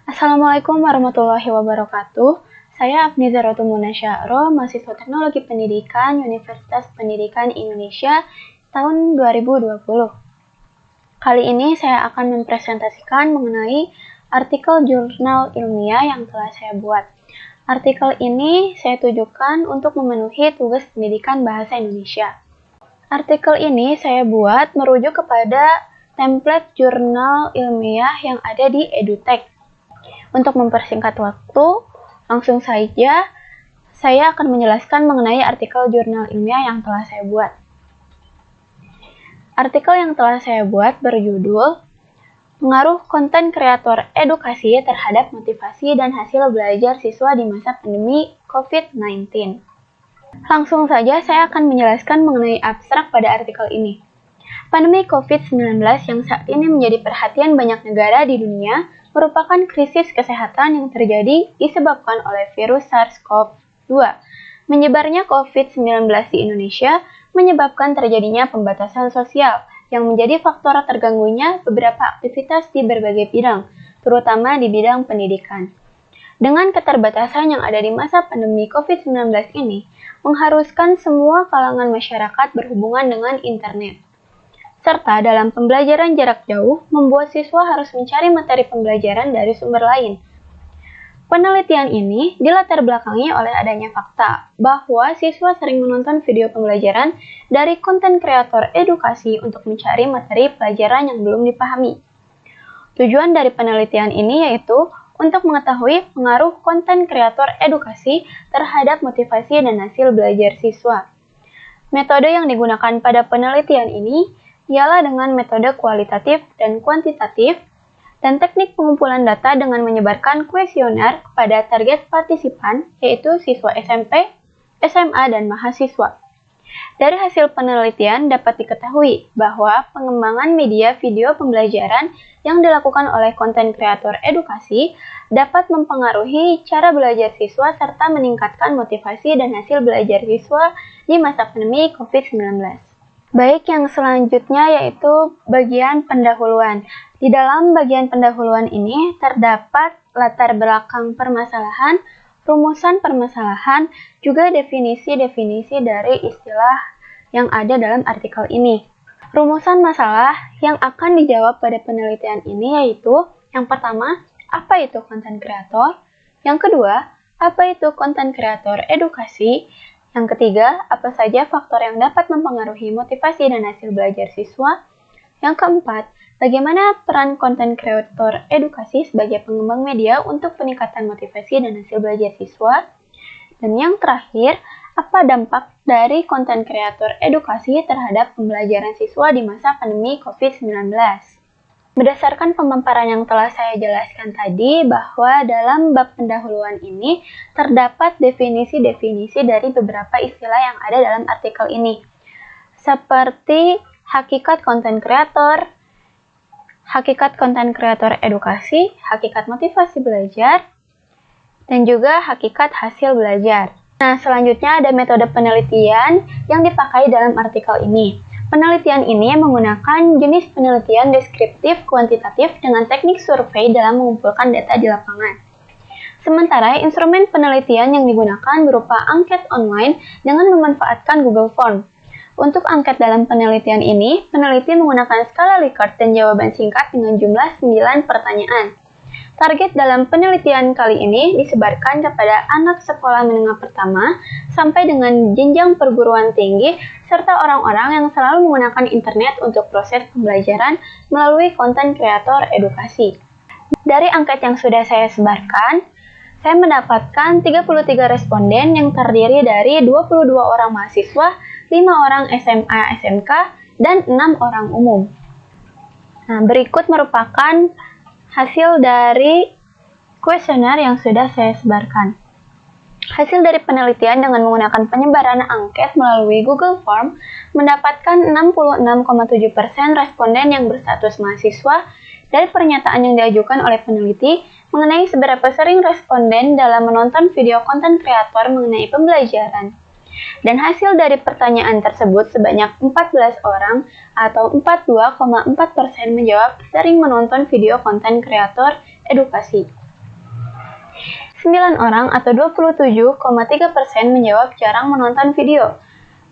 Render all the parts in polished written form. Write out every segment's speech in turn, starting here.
Assalamualaikum warahmatullahi wabarakatuh. Saya Afniza Rotumuna Sya'ro, mahasiswa Teknologi Pendidikan Universitas Pendidikan Indonesia tahun 2020. Kali ini saya akan mempresentasikan mengenai artikel jurnal ilmiah yang telah saya buat. Artikel ini saya tujukan untuk memenuhi tugas pendidikan bahasa Indonesia. Artikel ini saya buat merujuk kepada template jurnal ilmiah yang ada di EduTech. Untuk mempersingkat waktu, langsung saja saya akan menjelaskan mengenai artikel jurnal ilmiah yang telah saya buat. Artikel yang telah saya buat berjudul Pengaruh Konten Kreator Edukasi Terhadap Motivasi dan Hasil Belajar Siswa di Masa Pandemi COVID-19. Langsung saja saya akan menjelaskan mengenai abstrak pada artikel ini. Pandemi COVID-19 yang saat ini menjadi perhatian banyak negara di dunia merupakan krisis kesehatan yang terjadi disebabkan oleh virus SARS-CoV-2. Menyebarnya COVID-19 di Indonesia menyebabkan terjadinya pembatasan sosial yang menjadi faktor terganggunya beberapa aktivitas di berbagai bidang, terutama di bidang pendidikan. Dengan keterbatasan yang ada di masa pandemi COVID-19 ini, mengharuskan semua kalangan masyarakat berhubungan dengan internet. Serta dalam pembelajaran jarak jauh, membuat siswa harus mencari materi pembelajaran dari sumber lain. Penelitian ini dilatar belakangi oleh adanya fakta bahwa siswa sering menonton video pembelajaran dari konten kreator edukasi untuk mencari materi pelajaran yang belum dipahami. Tujuan dari penelitian ini yaitu untuk mengetahui pengaruh konten kreator edukasi terhadap motivasi dan hasil belajar siswa. Metode yang digunakan pada penelitian ini ialah dengan metode kualitatif dan kuantitatif dan teknik pengumpulan data dengan menyebarkan kuesioner kepada target partisipan yaitu siswa SMP, SMA, dan mahasiswa. Dari hasil penelitian dapat diketahui bahwa pengembangan media video pembelajaran yang dilakukan oleh konten kreator edukasi dapat mempengaruhi cara belajar siswa serta meningkatkan motivasi dan hasil belajar siswa di masa pandemi COVID-19. Baik, yang selanjutnya yaitu bagian pendahuluan. Di dalam bagian pendahuluan ini terdapat latar belakang permasalahan, rumusan permasalahan, juga definisi-definisi dari istilah yang ada dalam artikel ini. Rumusan masalah yang akan dijawab pada penelitian ini yaitu yang pertama, apa itu konten kreator? Yang kedua, apa itu konten kreator edukasi? Yang ketiga, apa saja faktor yang dapat mempengaruhi motivasi dan hasil belajar siswa? Yang keempat, bagaimana peran konten kreator edukasi sebagai pengembang media untuk peningkatan motivasi dan hasil belajar siswa? Dan yang terakhir, apa dampak dari konten kreator edukasi terhadap pembelajaran siswa di masa pandemi COVID-19? Berdasarkan pemaparan yang telah saya jelaskan tadi, bahwa dalam bab pendahuluan ini terdapat definisi-definisi dari beberapa istilah yang ada dalam artikel ini, seperti hakikat konten kreator edukasi, hakikat motivasi belajar, dan juga hakikat hasil belajar. Nah, selanjutnya ada metode penelitian yang dipakai dalam artikel ini. Penelitian ini menggunakan jenis penelitian deskriptif kuantitatif dengan teknik survei dalam mengumpulkan data di lapangan. Sementara instrumen penelitian yang digunakan berupa angket online dengan memanfaatkan Google Form. Untuk angket dalam penelitian ini, peneliti menggunakan skala Likert dan jawaban singkat dengan jumlah 9 pertanyaan. Target dalam penelitian kali ini disebarkan kepada anak sekolah menengah pertama sampai dengan jenjang perguruan tinggi serta orang-orang yang selalu menggunakan internet untuk proses pembelajaran melalui konten kreator edukasi. Dari angket yang sudah saya sebarkan, saya mendapatkan 33 responden yang terdiri dari 22 orang mahasiswa, 5 orang SMA SMK, dan 6 orang umum. Nah, berikut merupakan hasil dari kuesioner yang sudah saya sebarkan. Hasil dari penelitian dengan menggunakan penyebaran angket melalui Google Form mendapatkan 66,7% responden yang berstatus mahasiswa dari pernyataan yang diajukan oleh peneliti mengenai seberapa sering responden dalam menonton video konten kreator mengenai pembelajaran. Dan hasil dari pertanyaan tersebut sebanyak 14 orang atau 42,4% menjawab sering menonton video konten kreator edukasi. 9 orang atau 27,3% menjawab jarang menonton video.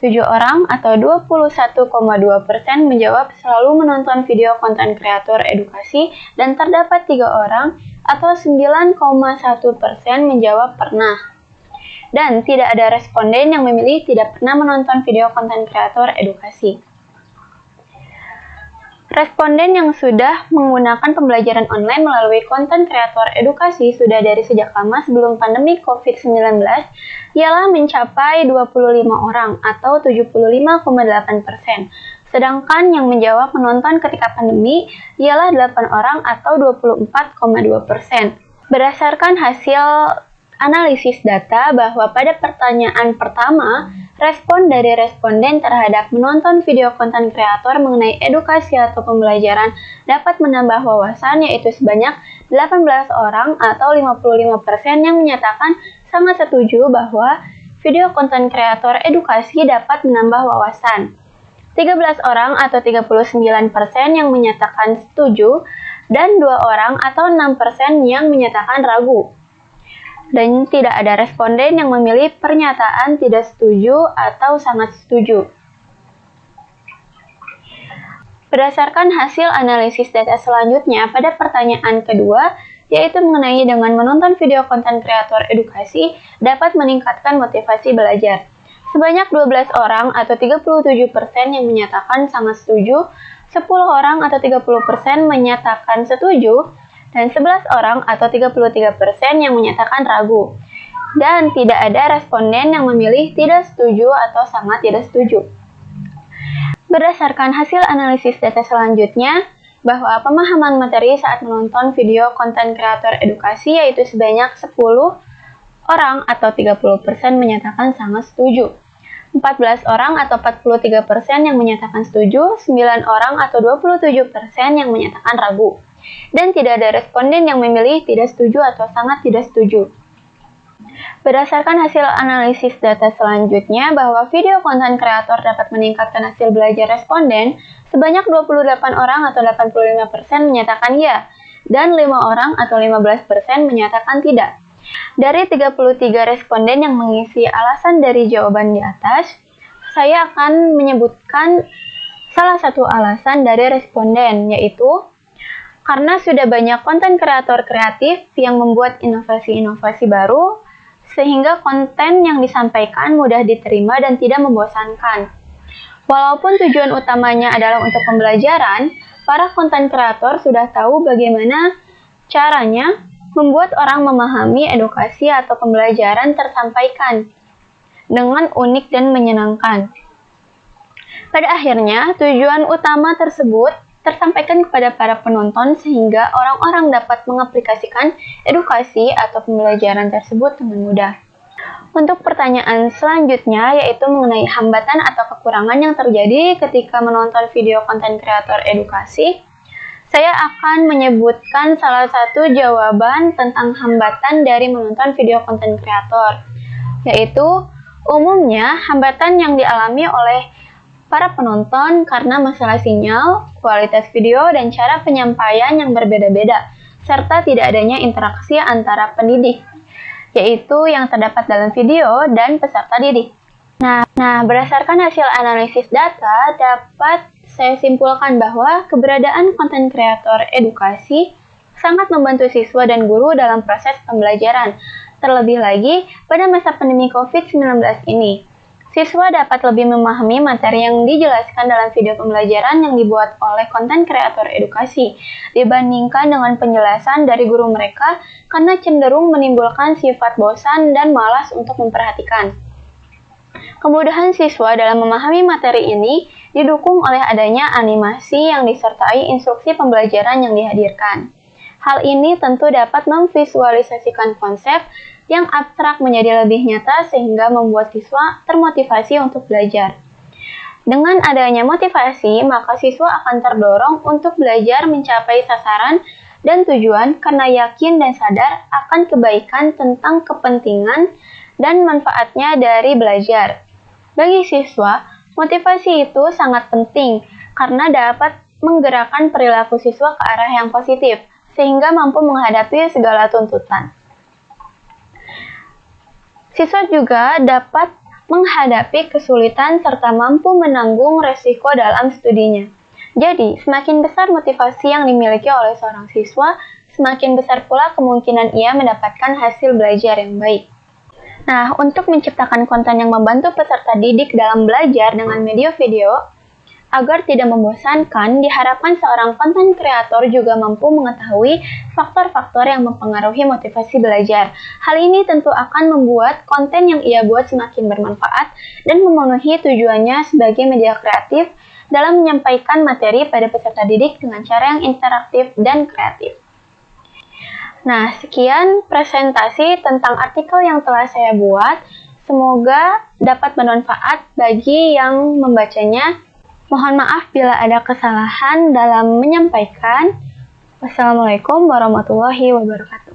7 orang atau 21,2% menjawab selalu menonton video konten kreator edukasi dan terdapat 3 orang atau 9,1% menjawab pernah. Dan tidak ada responden yang memilih tidak pernah menonton video konten kreator edukasi. Responden yang sudah menggunakan pembelajaran online melalui konten kreator edukasi sudah dari sejak lama sebelum pandemi COVID-19 ialah mencapai 25 orang atau 75,8%. Sedangkan yang menjawab menonton ketika pandemi ialah 8 orang atau 24,2%. Berdasarkan hasil analisis data bahwa pada pertanyaan pertama, respon dari responden terhadap menonton video konten kreator mengenai edukasi atau pembelajaran dapat menambah wawasan yaitu sebanyak 18 orang atau 55% yang menyatakan sangat setuju bahwa video konten kreator edukasi dapat menambah wawasan. 13 orang atau 39% yang menyatakan setuju dan 2 orang atau 6% yang menyatakan ragu. Dan tidak ada responden yang memilih pernyataan tidak setuju atau sangat setuju. Berdasarkan hasil analisis data selanjutnya pada pertanyaan kedua, yaitu mengenai dengan menonton video konten kreator edukasi dapat meningkatkan motivasi belajar. Sebanyak 12 orang atau 37% yang menyatakan sangat setuju, 10 orang atau 30% menyatakan setuju, dan 11 orang atau 33% yang menyatakan ragu. Dan tidak ada responden yang memilih tidak setuju atau sangat tidak setuju. Berdasarkan hasil analisis data selanjutnya, bahwa pemahaman materi saat menonton video konten kreator edukasi yaitu sebanyak 10 orang atau 30% menyatakan sangat setuju. 14 orang atau 43% yang menyatakan setuju, 9 orang atau 27% yang menyatakan ragu. Dan tidak ada responden yang memilih tidak setuju atau sangat tidak setuju. Berdasarkan hasil analisis data selanjutnya bahwa video konten kreator dapat meningkatkan hasil belajar responden, sebanyak 28 orang atau 85% menyatakan ya, dan 5 orang atau 15% menyatakan tidak. Dari 33 responden yang mengisi alasan dari jawaban di atas, saya akan menyebutkan salah satu alasan dari responden, yaitu karena sudah banyak konten kreator kreatif yang membuat inovasi-inovasi baru, sehingga konten yang disampaikan mudah diterima dan tidak membosankan. Walaupun tujuan utamanya adalah untuk pembelajaran, para konten kreator sudah tahu bagaimana caranya membuat orang memahami edukasi atau pembelajaran tersampaikan dengan unik dan menyenangkan. Pada akhirnya, tujuan utama tersebut tersampaikan kepada para penonton sehingga orang-orang dapat mengaplikasikan edukasi atau pembelajaran tersebut dengan mudah. Untuk pertanyaan selanjutnya yaitu mengenai hambatan atau kekurangan yang terjadi ketika menonton video konten kreator edukasi, saya akan menyebutkan salah satu jawaban tentang hambatan dari menonton video konten kreator, yaitu umumnya hambatan yang dialami oleh para penonton karena masalah sinyal, kualitas video, dan cara penyampaian yang berbeda-beda, serta tidak adanya interaksi antara pendidik, yaitu yang terdapat dalam video dan peserta didik. Nah, berdasarkan hasil analisis data, dapat saya simpulkan bahwa keberadaan konten kreator edukasi sangat membantu siswa dan guru dalam proses pembelajaran, terlebih lagi pada masa pandemi COVID-19 ini. Siswa dapat lebih memahami materi yang dijelaskan dalam video pembelajaran yang dibuat oleh konten kreator edukasi dibandingkan dengan penjelasan dari guru mereka karena cenderung menimbulkan sifat bosan dan malas untuk memperhatikan. Kemudahan siswa dalam memahami materi ini didukung oleh adanya animasi yang disertai instruksi pembelajaran yang dihadirkan. Hal ini tentu dapat memvisualisasikan konsep yang abstrak menjadi lebih nyata sehingga membuat siswa termotivasi untuk belajar. Dengan adanya motivasi, maka siswa akan terdorong untuk belajar mencapai sasaran dan tujuan karena yakin dan sadar akan kebaikan tentang kepentingan dan manfaatnya dari belajar. Bagi siswa, motivasi itu sangat penting karena dapat menggerakkan perilaku siswa ke arah yang positif, sehingga mampu menghadapi segala tuntutan. Siswa juga dapat menghadapi kesulitan serta mampu menanggung resiko dalam studinya. Jadi, semakin besar motivasi yang dimiliki oleh seorang siswa, semakin besar pula kemungkinan ia mendapatkan hasil belajar yang baik. Nah, untuk menciptakan konten yang membantu peserta didik dalam belajar dengan media video, agar tidak membosankan, diharapkan seorang konten kreator juga mampu mengetahui faktor-faktor yang mempengaruhi motivasi belajar. Hal ini tentu akan membuat konten yang ia buat semakin bermanfaat dan memenuhi tujuannya sebagai media kreatif dalam menyampaikan materi pada peserta didik dengan cara yang interaktif dan kreatif. Nah, sekian presentasi tentang artikel yang telah saya buat. Semoga dapat bermanfaat bagi yang membacanya. Mohon maaf bila ada kesalahan dalam menyampaikan. Wassalamualaikum warahmatullahi wabarakatuh.